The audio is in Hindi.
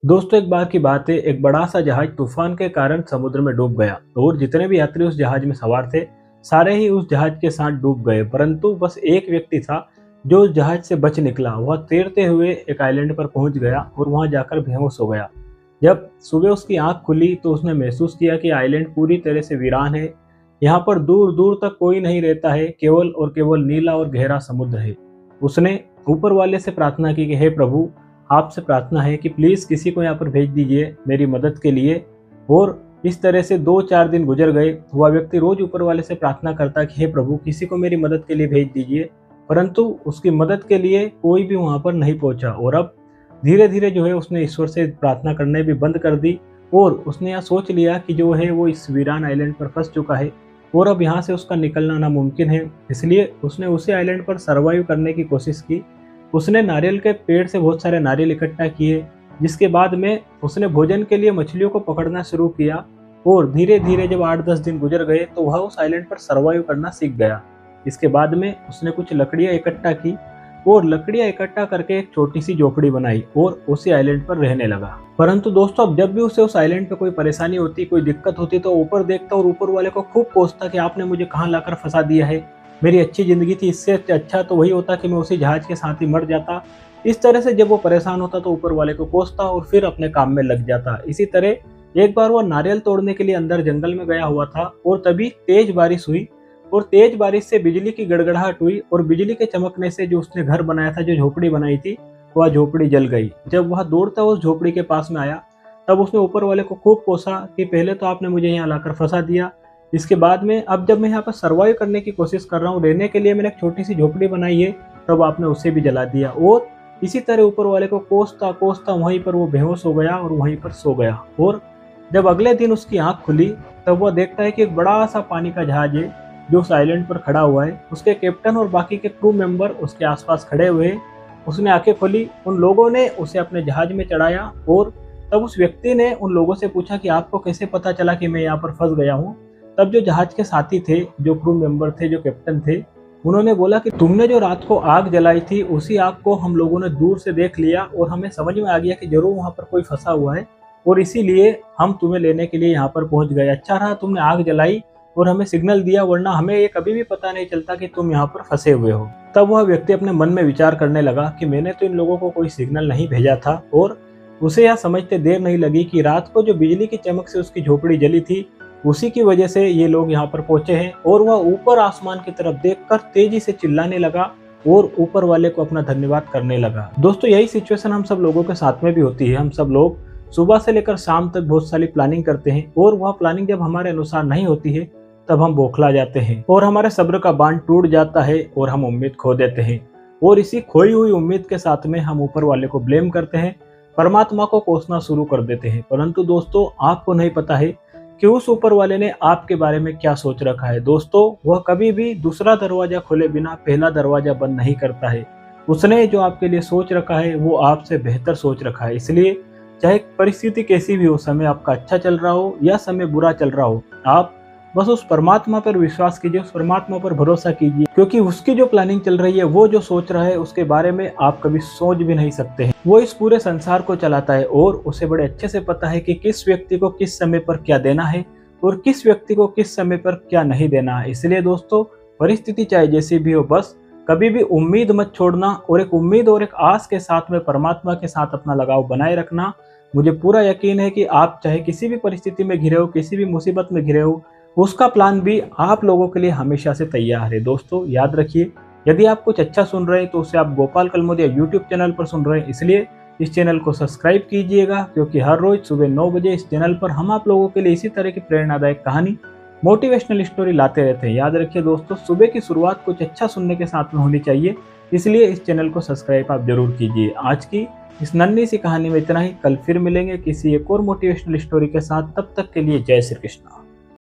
दोस्तों, एक बार की बात है। एक बड़ा सा जहाज तूफान के कारण समुद्र में डूब गया और जितने भी यात्री उस जहाज में सवार थे, सारे ही उस जहाज के साथ डूब गए। परंतु बस एक व्यक्ति था जो उस जहाज से बच निकला। वह तैरते हुए एक आइलैंड पर पहुंच गया और वहां जाकर बेहोश हो गया। जब सुबह उसकी आंख खुली तो उसने महसूस किया कि आइलैंड पूरी तरह से वीरान है। यहाँ पर दूर दूर तक कोई नहीं रहता है, केवल और केवल नीला और गहरा समुद्र है। उसने ऊपर वाले से प्रार्थना की कि हे प्रभु, आपसे प्रार्थना है कि प्लीज़ किसी को यहाँ पर भेज दीजिए मेरी मदद के लिए। और इस तरह से 2-4 दिन गुजर गए। वह व्यक्ति रोज ऊपर वाले से प्रार्थना करता कि हे प्रभु, किसी को मेरी मदद के लिए भेज दीजिए, परंतु उसकी मदद के लिए कोई भी वहाँ पर नहीं पहुँचा। और अब धीरे धीरे जो है उसने ईश्वर से प्रार्थना करने भी बंद कर दी और उसने यह सोच लिया कि जो है वो इस वीरान आइलैंड पर फंस चुका है और अब यहाँ से उसका निकलना नामुमकिन है। इसलिए उसने उसी आइलैंड पर सर्वाइव करने की कोशिश की। उसने नारियल के पेड़ से बहुत सारे नारियल इकट्ठा किए, जिसके बाद में उसने भोजन के लिए मछलियों को पकड़ना शुरू किया। और धीरे धीरे जब 8-10 दिन गुजर गए तो वह उस आइलैंड पर सर्वाइव करना सीख गया। इसके बाद में उसने कुछ लकड़ियाँ इकट्ठा की और लकड़ियाँ इकट्ठा करके एक छोटी सी झोपड़ी बनाई और उसी आइलैंड पर रहने लगा। परंतु दोस्तों, अब जब भी उसे उस आइलैंड पे कोई परेशानी होती, कोई दिक्कत होती, तो ऊपर देखता और ऊपर वाले को खूब कोसता कि आपने मुझे कहाँ लाकर फंसा दिया है। मेरी अच्छी ज़िंदगी थी, इससे अच्छा तो वही होता कि मैं उसी जहाज के साथ ही मर जाता। इस तरह से जब वो परेशान होता तो ऊपर वाले को कोसता और फिर अपने काम में लग जाता। इसी तरह एक बार वो नारियल तोड़ने के लिए अंदर जंगल में गया हुआ था और तभी तेज बारिश हुई और तेज बारिश से बिजली की गड़गड़ाहट हुई और बिजली के चमकने से जो उसने घर बनाया था, जो झोपड़ी बनाई थी, वह झोपड़ी जल गई। जब वह दौड़ता उस झोपड़ी के पास में आया तब उसने ऊपर वाले को खूब कोसा कि पहले तो आपने मुझे यहाँ लाकर फंसा दिया, इसके बाद में अब जब मैं यहाँ पर सर्वाइव करने की कोशिश कर रहा हूँ, रहने के लिए मैंने एक छोटी सी झोपड़ी बनाई है, तब आपने उसे भी जला दिया। और इसी तरह ऊपर वाले को कोसता कोसता वहीं पर वो बेहोश हो गया और वहीं पर सो गया। और जब अगले दिन उसकी आंख खुली तब वह देखता है कि एक बड़ा सा पानी का जहाज है जो उस आइलैंड पर खड़ा हुआ है। उसके कैप्टन और बाकी के क्रू मेंबर उसके आसपास खड़े हुए हैं। उसने आंखें खोली, उन लोगों ने उसे अपने जहाज में चढ़ाया और तब उस व्यक्ति ने उन लोगों से पूछा कि आपको कैसे पता चला कि मैं यहाँ पर फंस गया हूँ। तब जो जहाज के साथी थे, जो क्रू मेंबर थे, जो कैप्टन थे, उन्होंने बोला कि तुमने जो रात को आग जलाई थी उसी आग को हम लोगों ने दूर से देख लिया और हमें समझ में आ गया कि जरूर वहाँ पर कोई फंसा हुआ है और इसीलिए हम तुम्हें लेने के लिए यहाँ पर पहुँच गए। अच्छा रहा तुमने आग जलाई और हमें सिग्नल दिया, वरना हमें ये कभी भी पता नहीं चलता कि तुम यहाँ पर फंसे हुए हो। तब वह व्यक्ति अपने मन में विचार करने लगा कि मैंने तो इन लोगों को कोई सिग्नल नहीं भेजा था। और उसे यह समझते देर नहीं लगी कि रात को जो बिजली की चमक से उसकी झोपड़ी जली थी, उसी की वजह से ये लोग यहाँ पर पहुंचे हैं। और वह ऊपर आसमान की तरफ देखकर तेजी से चिल्लाने लगा और ऊपर वाले को अपना धन्यवाद करने लगा। दोस्तों, यही सिचुएशन हम सब लोगों के साथ में भी होती है। हम सब लोग सुबह से लेकर शाम तक बहुत सारी प्लानिंग करते हैं और वह प्लानिंग जब हमारे अनुसार नहीं होती है तब हम बौखला जाते हैं और हमारे सब्र का बांध टूट जाता है और हम उम्मीद खो देते हैं। और इसी खोई हुई उम्मीद के साथ में हम ऊपर वाले को ब्लेम करते हैं, परमात्मा को कोसना शुरू कर देते हैं। परंतु दोस्तों, आपको नहीं पता है कि उस ऊपर वाले ने आपके बारे में क्या सोच रखा है। दोस्तों, वह कभी भी दूसरा दरवाजा खोले बिना पहला दरवाजा बंद नहीं करता है। उसने जो आपके लिए सोच रखा है वो आपसे बेहतर सोच रखा है। इसलिए चाहे परिस्थिति कैसी भी हो, समय आपका अच्छा चल रहा हो या समय बुरा चल रहा हो, आप बस उस परमात्मा पर विश्वास कीजिए, उस परमात्मा पर भरोसा कीजिए, क्योंकि उसकी जो प्लानिंग चल रही है, वो जो सोच रहा है, उसके बारे में आप कभी सोच भी नहीं सकते हैं। वो इस पूरे संसार को चलाता है और उसे बड़े अच्छे से पता है कि किस व्यक्ति को किस समय पर क्या देना है और किस व्यक्ति को किस समय पर क्या नहीं देना है। इसलिए दोस्तों, परिस्थिति चाहे जैसी भी हो, बस कभी भी उम्मीद मत छोड़ना और एक उम्मीद और एक आस के साथ में परमात्मा के साथ अपना लगाव बनाए रखना। मुझे पूरा यकीन है कि आप चाहे किसी भी परिस्थिति में घिरे हो, किसी भी मुसीबत में घिरे हो, उसका प्लान भी आप लोगों के लिए हमेशा से तैयार है। दोस्तों, याद रखिए, यदि आप कुछ अच्छा सुन रहे हैं तो उसे आप गोपाल कलमोदिया यूट्यूब चैनल पर सुन रहे हैं, इसलिए इस चैनल को सब्सक्राइब कीजिएगा, क्योंकि हर रोज सुबह 9 बजे इस चैनल पर हम आप लोगों के लिए इसी तरह की प्रेरणादायक कहानी, मोटिवेशनल स्टोरी लाते रहते हैं। याद रखिए दोस्तों, सुबह की शुरुआत कुछ अच्छा सुनने के साथ में होनी चाहिए, इसलिए इस चैनल को सब्सक्राइब आप जरूर कीजिए। आज की इस नन्ही सी कहानी में इतना ही। कल फिर मिलेंगे किसी एक और मोटिवेशनल स्टोरी के साथ। तब तक के लिए जय श्री कृष्ण।